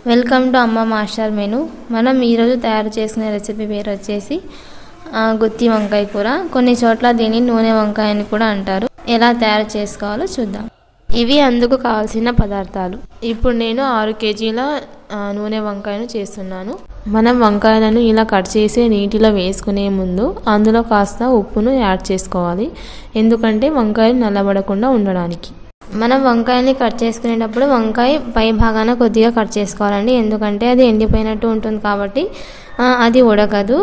Welcome to అమ్మ master menu. మనం ఈరోజు తయారు చేసుకునే రెసిపీ పేరు వచ్చేసి గుత్తి వంకాయ కూర. కొన్ని చోట్ల దీన్ని నూనె వంకాయ అని కూడా అంటారు. ఎలా తయారు చేసుకోవాలో చూద్దాం. ఇవి అందుకు కావాల్సిన పదార్థాలు. ఇప్పుడు నేను 6 కేజీల నూనె వంకాయను చేస్తున్నాను. మనం వంకాయలను ఇలా కట్ చేసి నీటిలో వేసుకునే ముందు అందులో కాస్త ఉప్పును యాడ్ చేసుకోవాలి. ఎందుకంటే వంకాయలు నల్లబడకుండా ఉండడానికి. మనం వంకాయని కట్ చేసుకునేటప్పుడు వంకాయ పై భాగాన కొద్దిగా కట్ చేసుకోవాలండి. ఎందుకంటే అది ఎండిపోయినట్టు ఉంటుంది కాబట్టి అది ఉడకదు.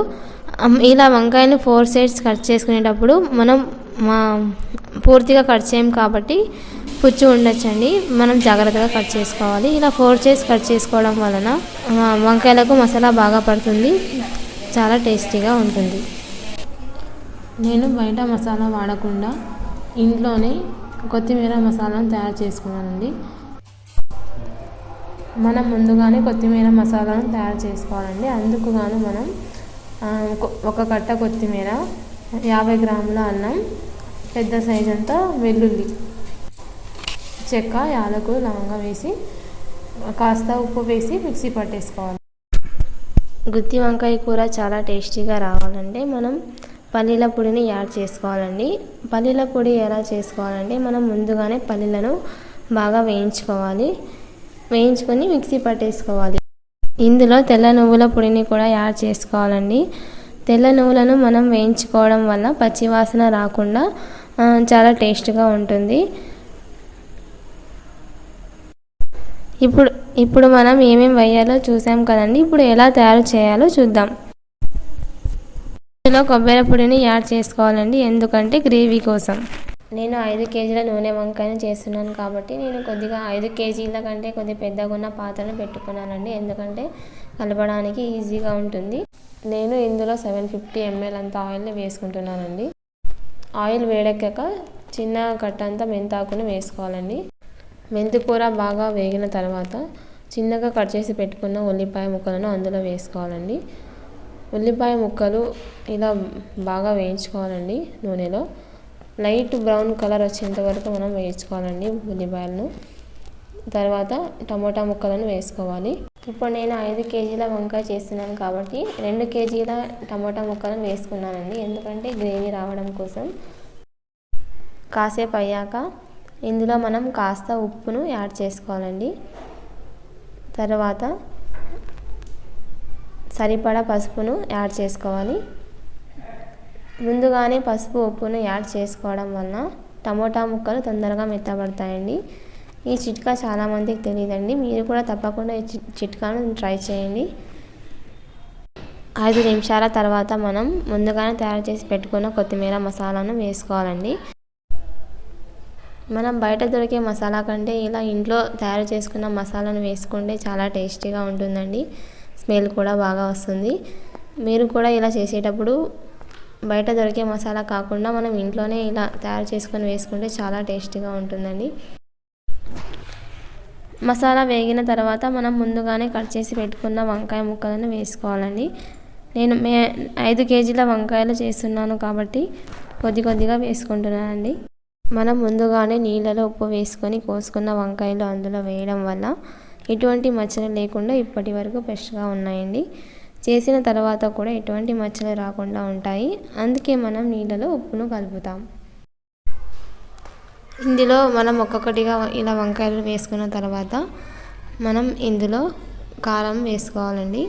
ఇలా వంకాయని 4 సైడ్స్ కట్ చేసుకునేటప్పుడు మనం పూర్తిగా కట్ చేయం కాబట్టి పుచ్చు ఉండొచ్చండి. మనం జాగ్రత్తగా కట్ చేసుకోవాలి. ఇలా 4 సైడ్స్ కట్ చేసుకోవడం వలన వంకాయలకు మసాలా బాగా పడుతుంది, చాలా టేస్టీగా ఉంటుంది. నేను బయట మసాలా వాడకుండా ఇంట్లోనే కొత్తిమీర మసాలాను తయారు చేసుకున్నానండి. మనం ముందుగానే కొత్తిమీర మసాలాను తయారు చేసుకోవాలండి. అందుకు గాను మనం ఒక కట్ట కొత్తిమీర, 50 గ్రాముల అల్లం, పెద్ద సైజ్ అంతా వెల్లుల్లి, చెక్క, యాలకులు, లవంగా వేసి కాస్త ఉప్పు వేసి మిక్సీ పట్టేసుకోవాలి. గుత్తి వంకాయ కూర చాలా టేస్టీగా రావాలంటే మనం పల్లీల పొడిని యాడ్ చేసుకోవాలండి. పల్లీల పొడి ఎలా చేసుకోవాలంటే మనం ముందుగానే పల్లీలను బాగా వేయించుకొని మిక్సీ పట్టేసుకోవాలి. ఇందులో తెల్ల నువ్వుల పొడిని కూడా యాడ్ చేసుకోవాలండి. తెల్ల నువ్వులను మనం వేయించుకోవడం వల్ల పచ్చివాసన రాకుండా చాలా టేస్ట్గా ఉంటుంది. ఇప్పుడు మనం ఏమేమి వేయాలో చూసాం కదండి. ఇప్పుడు ఎలా తయారు చేయాలో చూద్దాం. ఇందులో కొబ్బరి పొడిని యాడ్ చేసుకోవాలండి, ఎందుకంటే గ్రేవీ కోసం. నేను 5 కేజీల నూనె వంకాయను చేస్తున్నాను కాబట్టి నేను కొద్దిగా 5 కేజీల కంటే కొద్దిగా పెద్దగా ఉన్న పాత్రను పెట్టుకున్నానండి. ఎందుకంటే కలపడానికి ఈజీగా ఉంటుంది. నేను ఇందులో 750 ml అంత ఆయిల్ని వేసుకుంటున్నానండి. ఆయిల్ వేడెక్కాక చిన్న కట్టంతా మెంతాకుని వేసుకోవాలండి. మెంతికూర బాగా వేగిన తర్వాత చిన్నగా కట్ చేసి పెట్టుకున్న ఉల్లిపాయ ముక్కలను అందులో వేసుకోవాలండి. ఉల్లిపాయ ముక్కలు ఇలా బాగా వేయించుకోవాలండి. నూనెలో లైట్ బ్రౌన్ కలర్ వచ్చేంత వరకు మనం వేయించుకోవాలండి ఉల్లిపాయలను. తర్వాత టమోటా ముక్కలను వేసుకోవాలి. ఇప్పుడు నేను 5 కేజీల వంకాయ చేస్తున్నాను కాబట్టి 2 కేజీల టమోటా ముక్కలను వేసుకున్నానండి, ఎందుకంటే గ్రేవీ రావడం కోసం. కాసేపు అయ్యాక ఇందులో మనం కాస్త ఉప్పును యాడ్ చేసుకోవాలండి. తర్వాత సరిపడా పసుపును యాడ్ చేసుకోవాలి. ముందుగానే పసుపు, ఉప్పును యాడ్ చేసుకోవడం వలన టమోటా ముక్కలు తొందరగా మెత్తబడతాయండి. ఈ చిట్కా చాలామందికి తెలియదండి. మీరు కూడా తప్పకుండా ఈ చిట్కాను ట్రై చేయండి. 5 నిమిషాల తర్వాత మనం ముందుగానే తయారు చేసి పెట్టుకున్న కొత్తిమీర మసాలాను వేసుకోవాలండి. మనం బయట దొరికే మసాలా కంటే ఇలా ఇంట్లో తయారు చేసుకున్న మసాలాను వేసుకుంటే చాలా టేస్టీగా ఉంటుందండి. స్మెల్ కూడా బాగా వస్తుంది. మీరు కూడా ఇలా చేసేటప్పుడు బయట దొరికే మసాలా కాకుండా మనం ఇంట్లోనే ఇలా తయారు చేసుకొని వేసుకుంటే చాలా టేస్టీగా ఉంటుందండి. మసాలా వేగిన తర్వాత మనం ముందుగానే కట్ చేసి పెట్టుకున్న వంకాయ ముక్కలను వేసుకోవాలండి. నేను 5 కేజీల వంకాయలు చేస్తున్నాను కాబట్టి కొద్దిగా వేసుకుంటున్నానండి. మనం ముందుగానే నీళ్ళలో ఉప్పు వేసుకొని కోసుకున్న వంకాయలు అందులో వేయడం వల్ల ఎటువంటి మచ్చలు లేకుండా ఇప్పటి వరకు ఫ్రెష్గా ఉన్నాయండి. చేసిన తర్వాత కూడా ఎటువంటి మచ్చలు రాకుండా ఉంటాయి. అందుకే మనం నీళ్ళలో ఉప్పును కలుపుతాం. ఇందులో మనం ఒక్కొక్కటిగా ఇలా వంకాయలు వేసుకున్న తర్వాత మనం ఇందులో కారం వేసుకోవాలండి.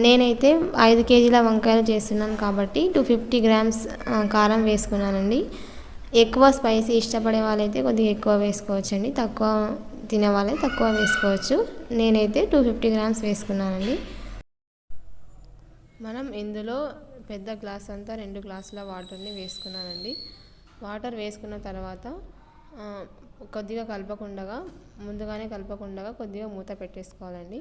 నేనైతే 5 కేజీల వంకాయలు చేస్తున్నాను కాబట్టి 250 గ్రామ్స్ కారం వేసుకున్నానండి. ఎక్కువ స్పైసీ ఇష్టపడే వాళ్ళైతే కొద్దిగా ఎక్కువ వేసుకోవచ్చండి, తక్కువ తినే వాళ్ళైతే తక్కువ వేసుకోవచ్చు. నేనైతే 250 గ్రామ్స్ వేసుకున్నానండి. మనం ఇందులో పెద్ద గ్లాస్ అంతా 2 గ్లాసుల వాటర్ని వేసుకున్నానండి. వాటర్ వేసుకున్న తర్వాత కొద్దిగా ముందుగానే కలపకుండా కొద్దిగా మూత పెట్టేసుకోవాలండి.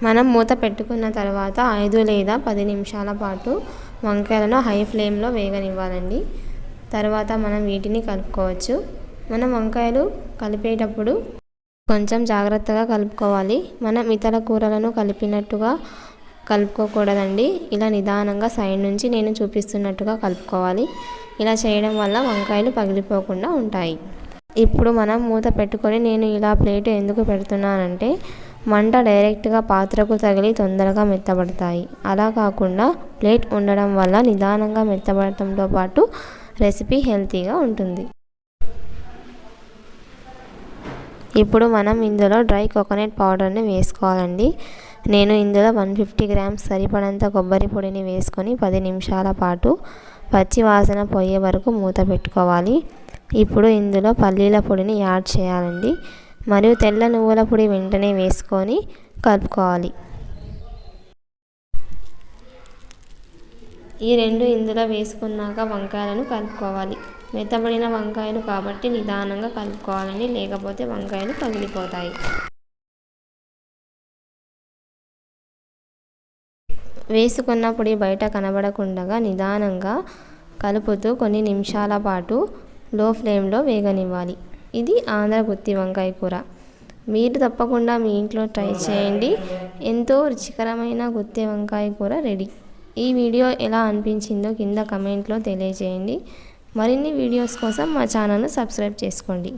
మనం మూత పెట్టుకున్న తర్వాత 5 లేదా 10 నిమిషాల పాటు వంకాయలను హై ఫ్లేమ్లో వేగనివ్వాలండి. తర్వాత మనం వీటిని కలుపుకోవచ్చు. మనం వంకాయలు కలిపేటప్పుడు కొంచెం జాగ్రత్తగా కలుపుకోవాలి. మనం ఇతర కూరలను కలిపినట్టుగా కలుపుకోకూడదండి. ఇలా నిదానంగా సైడ్ నుంచి నేను చూపిస్తున్నట్టుగా కలుపుకోవాలి. ఇలా చేయడం వల్ల వంకాయలు పగిలిపోకుండా ఉంటాయి. ఇప్పుడు మనం మూత పెట్టుకొని, నేను ఇలా ప్లేట్ ఎందుకు పెడుతున్నానంటే మంట డైరెక్ట్గా పాత్రకు తగిలి తొందరగా మెత్తబడతాయి. అలా కాకుండా ప్లేట్ ఉండడం వల్ల నిదానంగా మెత్తబడటంతో పాటు రెసిపీ హెల్తీగా ఉంటుంది. ఇప్పుడు మనం ఇందులో డ్రై కోకోనట్ పౌడర్ని వేసుకోవాలండి. నేను ఇందులో 150 గ్రామ్స్ సరిపడంత కొబ్బరి పొడిని వేసుకొని 10 నిమిషాల పాటు పచ్చి వాసన పోయే వరకు మూత పెట్టుకోవాలి. ఇప్పుడు ఇందులో పల్లీల పొడిని యాడ్ చేయాలండి, మరియు తెల్ల నువ్వుల పొడి వెంటనే వేసుకొని కలుపుకోవాలి. ఈ రెండు ఇందులో వేసుకున్నాక వంకాయలను కలుపుకోవాలి. మెత్తబడిన వంకాయలు కాబట్టి నిదానంగా కలుపుకోవాలండి, లేకపోతే వంకాయలు పగిలిపోతాయి. వేసుకున్న పొడి బయట కనబడకుండా నిదానంగా కలుపుతూ కొన్ని నిమిషాల పాటు లో ఫ్లేమ్లో వేగనివ్వాలి. ఇది ఆంధ్ర గుత్తి వంకాయ కూర. మీరు తప్పకుండా మీ ఇంట్లో ట్రై చేయండి. ఎంతో రుచికరమైన గుత్తి వంకాయ కూర రెడీ. ఈ వీడియో ఎలా అనిపించిందో కింద కమెంట్లో తెలియజేయండి. మరిన్ని వీడియోస్ కోసం మా ఛానల్ను సబ్స్క్రైబ్ చేసుకోండి.